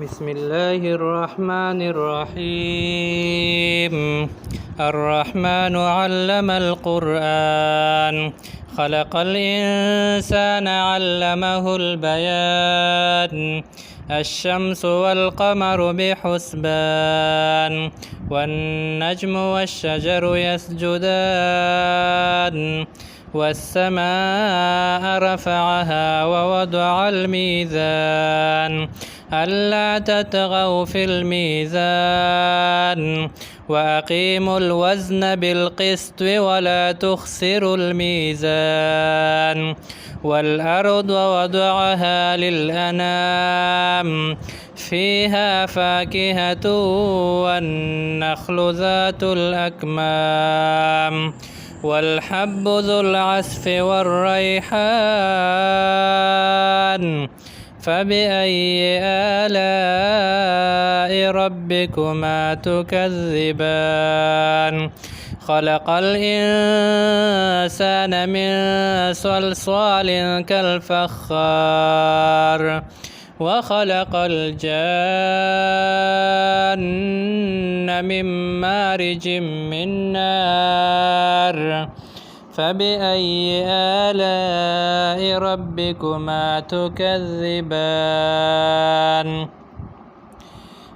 بسم الله الرحمن الرحيم. الرحمن علم القرآن، خلق الإنسان علمه البيان. الشمس والقمر بحسبان، والنجم والشجر يسجدان. والسماء رفعها ووضع الميزان، ألا تطغوا في الميزان، وأقيموا الوزن بالقسط ولا تخسروا الميزان. والأرض وضعها للأنام، فيها فاكهة والنخل ذات الأكمام، والحب ذو العصف والريحان. فبأي آلاء ربكما تكذبان؟ خلق الإنسان من صلصال كالفخار، وخلق الجان من مارج من نار. فبأي آلاء ربكما تكذبان؟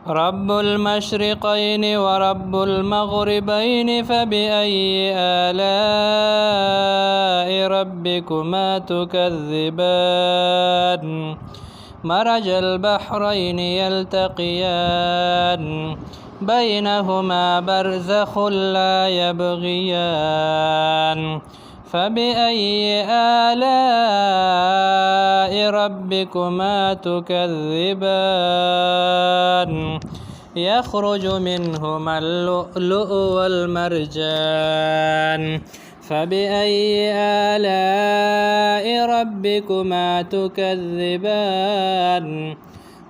رب المشرقين ورب المغربين، فبأي آلاء ربكما تكذبان؟ مرج البحرين يلتقيان، بينهما برزخ لا يبغيان. فبأي آلاء ربكما تكذبان؟ يخرج منهما اللؤلؤ والمرجان. فبأي آلاء ربكما تكذبان؟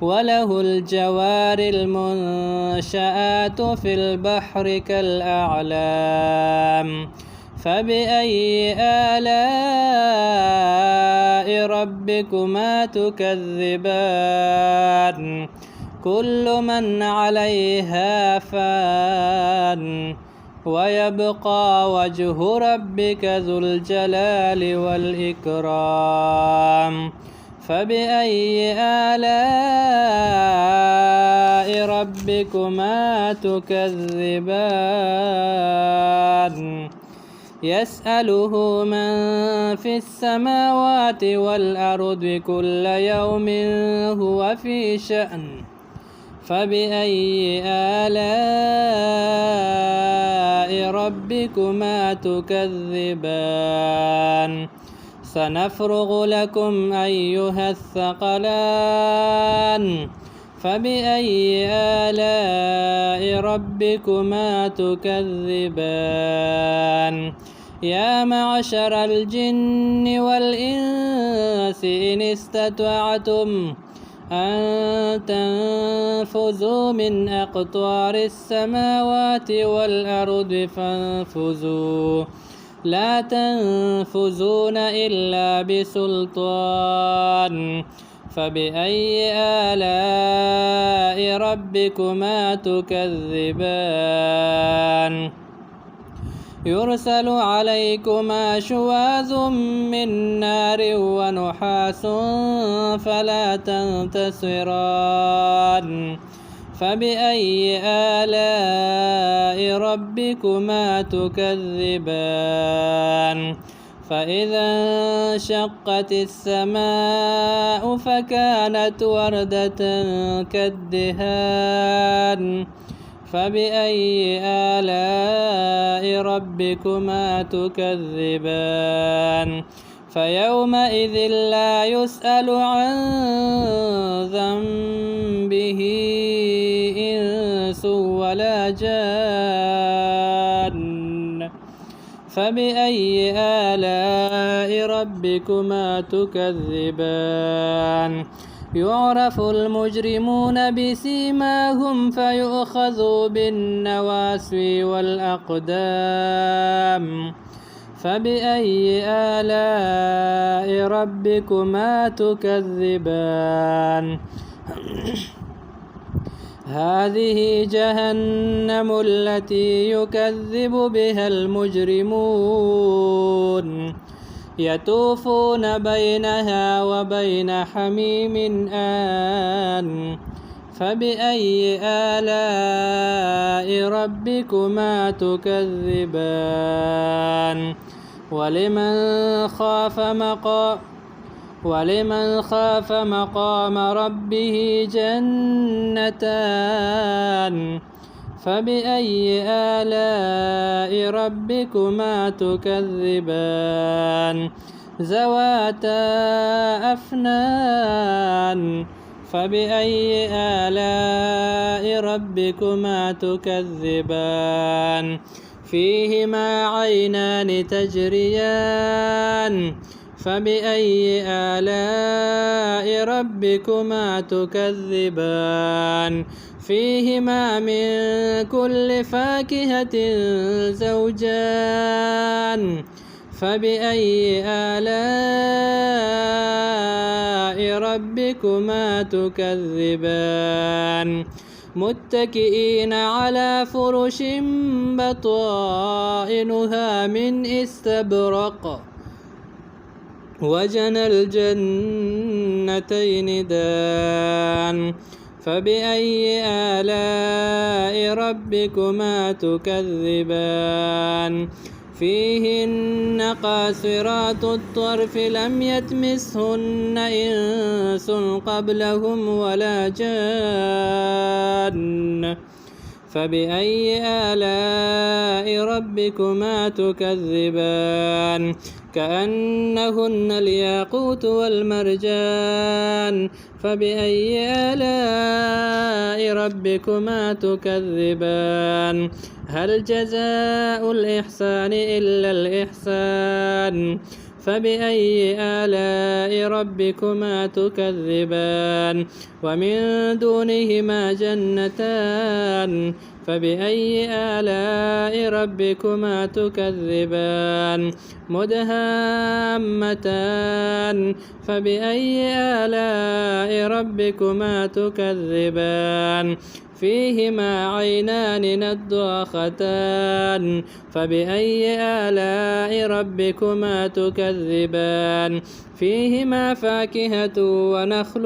وله الجوار المنشآت في البحر كالأعلام. فبأي آلاء ربكما تكذبان؟ كل من عليها فان، ويبقى وجه ربك ذو الجلال والإكرام. فبأي آلاء ربكما تكذبان؟ يسأله من في السماوات والأرض كل يوم هو في شأن. فبأي آلاء ربكما تكذبان؟ سنفرغ لكم أيها الثقلان. فبأي آلاء ربكما تكذبان؟ يا معشر الجن والإنس إن استطعتم أن تنفذوا من أقطار السماوات والأرض فانفذوا، لا تنفذون إلا بسلطان. فبأي آلاء ربكما تكذبان؟ يرسل عليكما شواظ من نار ونحاس فلا تنتصران. فبأي آلاء ربكما تكذبان؟ فإذا انشقت السماء فكانت وردة كالدهان. فبأي آلاء ربكما تكذبان؟ فيومئذ لا يسأل عن ذنبه إنس ولا جان. فبأي آلاء ربكما تكذبان؟ يعرف المجرمون بسيماهم فيؤخذوا بالنواسي والأقدام. فبأي آلاء ربكما تكذبان؟ هذه جهنم التي يكذب بها المجرمون يطوفون بينها وبين حميم آن فبأي آلاء ربكما تكذبان ولمن خاف مقام ربه جنتان فبأي آلاء ربكما تكذبان ذواتا أفنان فبأي آلاء ربكما تكذبان فيهما عينان تجريان فبأي آلاء ربكما تكذبان فيهما من كل فاكهة زوجان فبأي آلاء ربكما تكذبان متكئين على فرش بطائنها من استبرق وجنى الجنتين دان فبأي آلاء ربكما تكذبان فيهن قاصرات الطرف لم يطمثهن إنس قبلهم ولا جان فبأي آلاء ربكما تكذبان كأنهن الياقوت والمرجان فبأي آلاء ربكما تكذبان هل جزاء الإحسان إلا الإحسان فبأي آلاء ربكما تكذبان ومن دونهما جنتان فبأي آلاء ربكما تكذبان مدهامتان فبأي آلاء ربكما تكذبان فيهما عينان نضاختان فبأي آلاء ربكما تكذبان فيهما فاكهة ونخل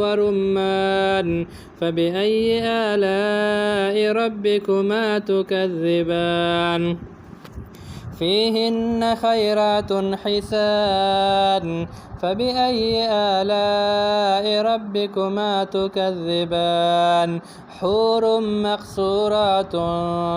ورمان فبأي آلاء ربكما تكذبان فيهن خيرات حسان فبأي آلاء ربكما تكذبان حور مقصورات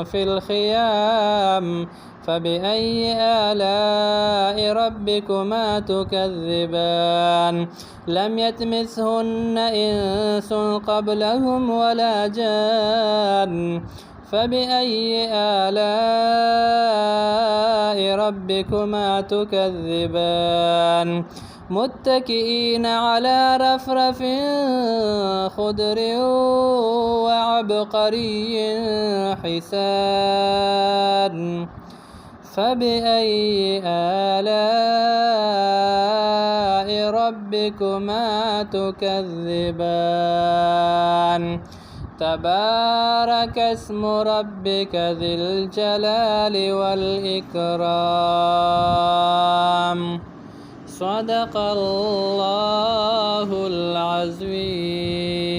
في الخيام فبأي آلاء ربكما تكذبان لم يطمثهن إنس قبلهم ولا جان فبأي آلاء ربكما تكذبان متكئين على رفرف خضر وعبقري حسان فبأي آلاء ربكما تكذبان تبارك اسم ربك ذي الجلال والإكرام صدق الله العظيم.